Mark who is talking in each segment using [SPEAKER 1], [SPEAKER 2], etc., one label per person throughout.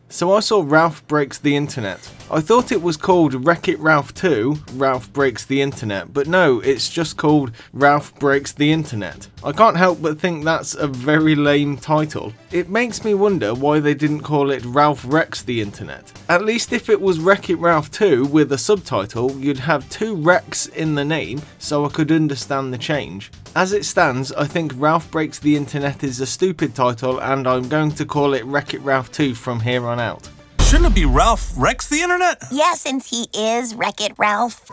[SPEAKER 1] So I saw Ralph Breaks the Internet. I thought it was called Wreck-It Ralph 2, Ralph Breaks the Internet, but no, it's just called Ralph Breaks the Internet. I can't help but think that's a very lame title. It makes me wonder why they didn't call it Ralph Wrecks the Internet. At least if it was Wreck-It Ralph 2 with a subtitle, you'd have two wrecks in the name, so I could understand the change. As it stands, I think Ralph Breaks the Internet is a stupid title and I'm going to call it Wreck-It Ralph 2 from here on out.
[SPEAKER 2] Shouldn't it be Ralph Wrecks the Internet?
[SPEAKER 3] Yeah, since he is Wreck-It Ralph.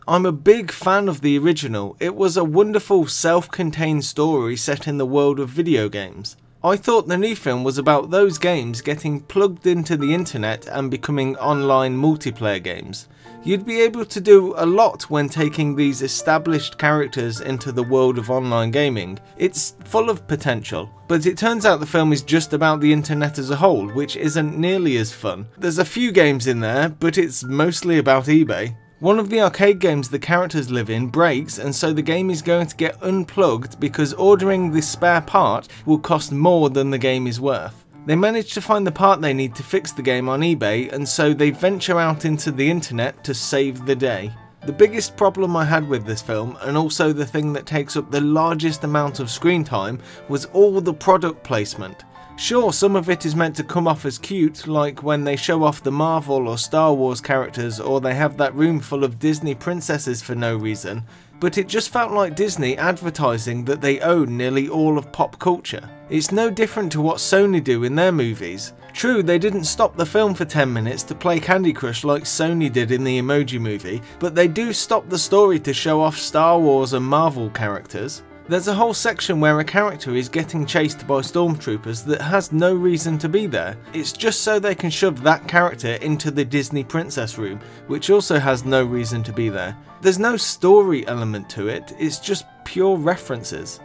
[SPEAKER 1] I'm a big fan of the original. It was a wonderful self-contained story set in the world of video games. I thought the new film was about those games getting plugged into the internet and becoming online multiplayer games. You'd be able to do a lot when taking these established characters into the world of online gaming. It's full of potential, but it turns out the film is just about the internet as a whole, which isn't nearly as fun. There's a few games in there, but it's mostly about eBay. One of the arcade games the characters live in breaks, and so the game is going to get unplugged because ordering the spare part will cost more than the game is worth. They manage to find the part they need to fix the game on eBay, and so they venture out into the internet to save the day. The biggest problem I had with this film, and also the thing that takes up the largest amount of screen time, was all the product placement. Sure, some of it is meant to come off as cute, like when they show off the Marvel or Star Wars characters, or they have that room full of Disney princesses for no reason, but it just felt like Disney advertising that they own nearly all of pop culture. It's no different to what Sony do in their movies. True, they didn't stop the film for 10 minutes to play Candy Crush like Sony did in the Emoji Movie, but they do stop the story to show off Star Wars and Marvel characters. There's a whole section where a character is getting chased by stormtroopers that has no reason to be there. It's just so they can shove that character into the Disney princess room, which also has no reason to be there. There's no story element to it, it's just pure references.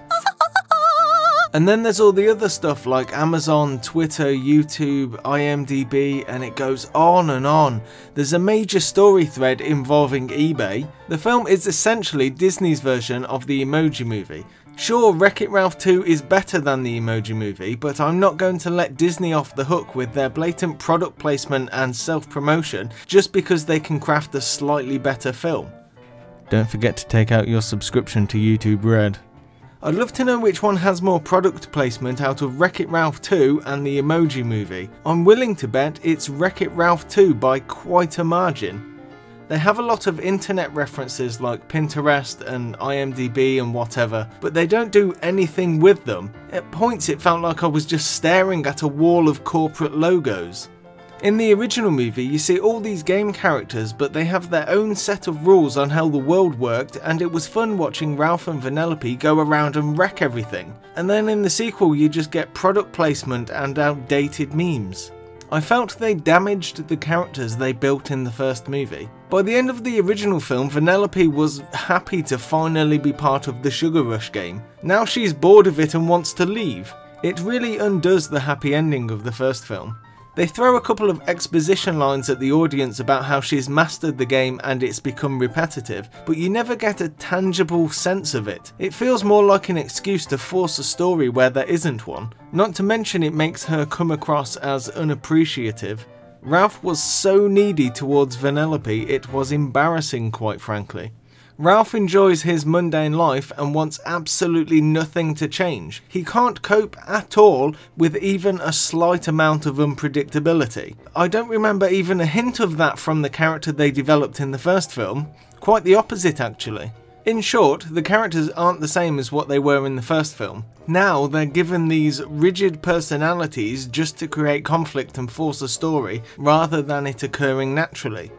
[SPEAKER 1] And then there's all the other stuff like Amazon, Twitter, YouTube, IMDb, and it goes on and on. There's a major story thread involving eBay. The film is essentially Disney's version of the Emoji Movie. Sure, Wreck-It Ralph 2 is better than the Emoji Movie, but I'm not going to let Disney off the hook with their blatant product placement and self-promotion just because they can craft a slightly better film. Don't forget to take out your subscription to YouTube Red. I'd love to know which one has more product placement out of Wreck-It Ralph 2 and the Emoji Movie. I'm willing to bet it's Wreck-It Ralph 2 by quite a margin. They have a lot of internet references like Pinterest and IMDb and whatever, but they don't do anything with them. At points it felt like I was just staring at a wall of corporate logos. In the original movie you see all these game characters, but they have their own set of rules on how the world worked, and it was fun watching Ralph and Vanellope go around and wreck everything. And then in the sequel you just get product placement and outdated memes. I felt they damaged the characters they built in the first movie. By the end of the original film, Vanellope was happy to finally be part of the Sugar Rush game. Now she's bored of it and wants to leave. It really undoes the happy ending of the first film. They throw a couple of exposition lines at the audience about how she's mastered the game and it's become repetitive, but you never get a tangible sense of it. It feels more like an excuse to force a story where there isn't one. Not to mention it makes her come across as unappreciative. Ralph was so needy towards Vanellope, it was embarrassing, quite frankly. Ralph enjoys his mundane life and wants absolutely nothing to change. He can't cope at all with even a slight amount of unpredictability. I don't remember even a hint of that from the character they developed in the first film. Quite the opposite, actually. In short, the characters aren't the same as what they were in the first film. Now they're given these rigid personalities just to create conflict and force a story, rather than it occurring naturally.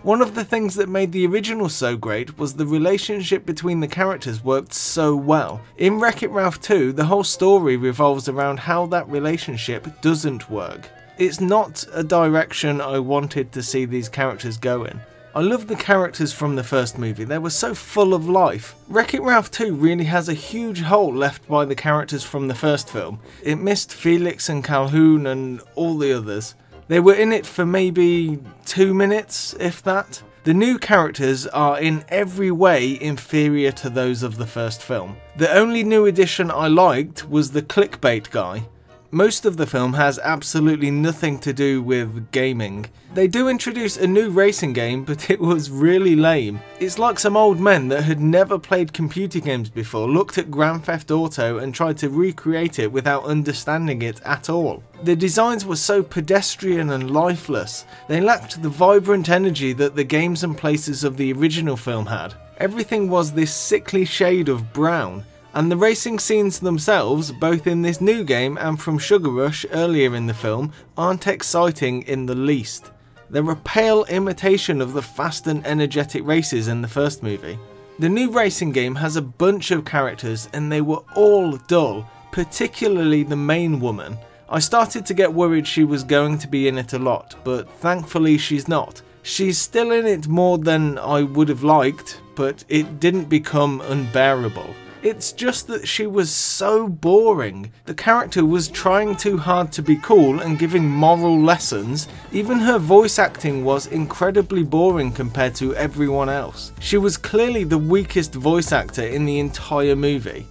[SPEAKER 1] One of the things that made the original so great was the relationship between the characters worked so well. In Wreck-It Ralph 2, the whole story revolves around how that relationship doesn't work. It's not a direction I wanted to see these characters go in. I love the characters from the first movie, they were so full of life. Wreck-It Ralph 2 really has a huge hole left by the characters from the first film. It missed Felix and Calhoun and all the others. They were in it for maybe 2 minutes, if that. The new characters are in every way inferior to those of the first film. The only new addition I liked was the clickbait guy. Most of the film has absolutely nothing to do with gaming. They do introduce a new racing game, but it was really lame. It's like some old men that had never played computer games before looked at Grand Theft Auto and tried to recreate it without understanding it at all. The designs were so pedestrian and lifeless. They lacked the vibrant energy that the games and places of the original film had. Everything was this sickly shade of brown. And the racing scenes themselves, both in this new game and from Sugar Rush earlier in the film, aren't exciting in the least. They're a pale imitation of the fast and energetic races in the first movie. The new racing game has a bunch of characters and they were all dull, particularly the main woman. I started to get worried she was going to be in it a lot, but thankfully she's not. She's still in it more than I would have liked, but it didn't become unbearable. It's just that she was so boring. The character was trying too hard to be cool and giving moral lessons. Even her voice acting was incredibly boring compared to everyone else. She was clearly the weakest voice actor in the entire movie.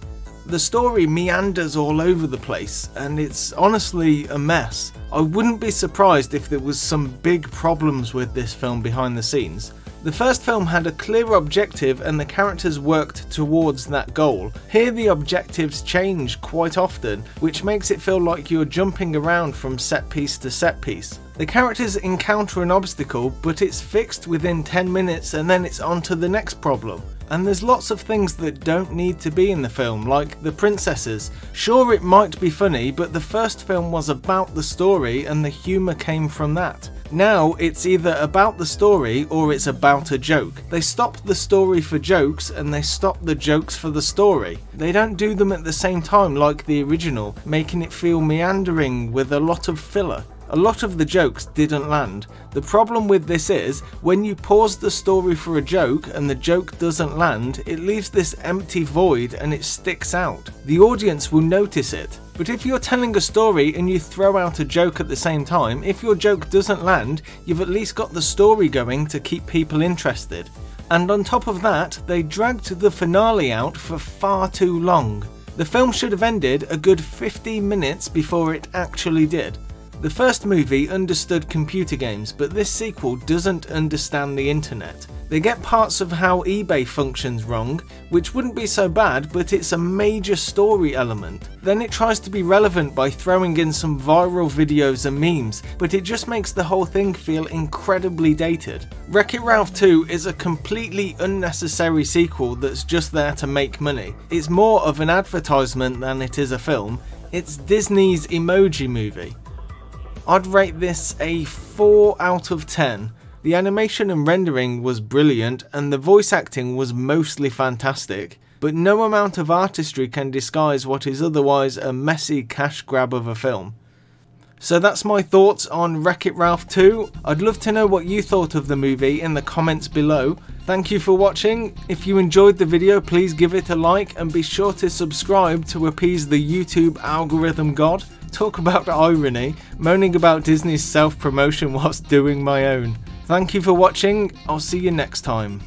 [SPEAKER 1] The story meanders all over the place and it's honestly a mess. I wouldn't be surprised if there was some big problems with this film behind the scenes. The first film had a clear objective and the characters worked towards that goal. Here the objectives change quite often, which makes it feel like you're jumping around from set piece to set piece. The characters encounter an obstacle, but it's fixed within 10 minutes and then it's on to the next problem. And there's lots of things that don't need to be in the film, like the princesses. Sure, it might be funny, but the first film was about the story and the humour came from that. Now it's either about the story or it's about a joke. They stop the story for jokes and they stop the jokes for the story. They don't do them at the same time like the original, making it feel meandering with a lot of filler. A lot of the jokes didn't land. The problem with this is, when you pause the story for a joke and the joke doesn't land, it leaves this empty void and it sticks out. The audience will notice it. But if you're telling a story and you throw out a joke at the same time, if your joke doesn't land, you've at least got the story going to keep people interested. And on top of that, they dragged the finale out for far too long. The film should have ended a good 15 minutes before it actually did. The first movie understood computer games, but this sequel doesn't understand the internet. They get parts of how eBay functions wrong, which wouldn't be so bad, but it's a major story element. Then it tries to be relevant by throwing in some viral videos and memes, but it just makes the whole thing feel incredibly dated. Wreck-It Ralph 2 is a completely unnecessary sequel that's just there to make money. It's more of an advertisement than it is a film. It's Disney's Emoji Movie. I'd rate this a 4 out of 10. The animation and rendering was brilliant and the voice acting was mostly fantastic, but no amount of artistry can disguise what is otherwise a messy cash grab of a film. So that's my thoughts on Wreck-It Ralph 2. I'd love to know what you thought of the movie in the comments below. Thank you for watching. If you enjoyed the video, please give it a like and be sure to subscribe to appease the YouTube algorithm god. Talk about irony, moaning about Disney's self-promotion whilst doing my own. Thank you for watching, I'll see you next time.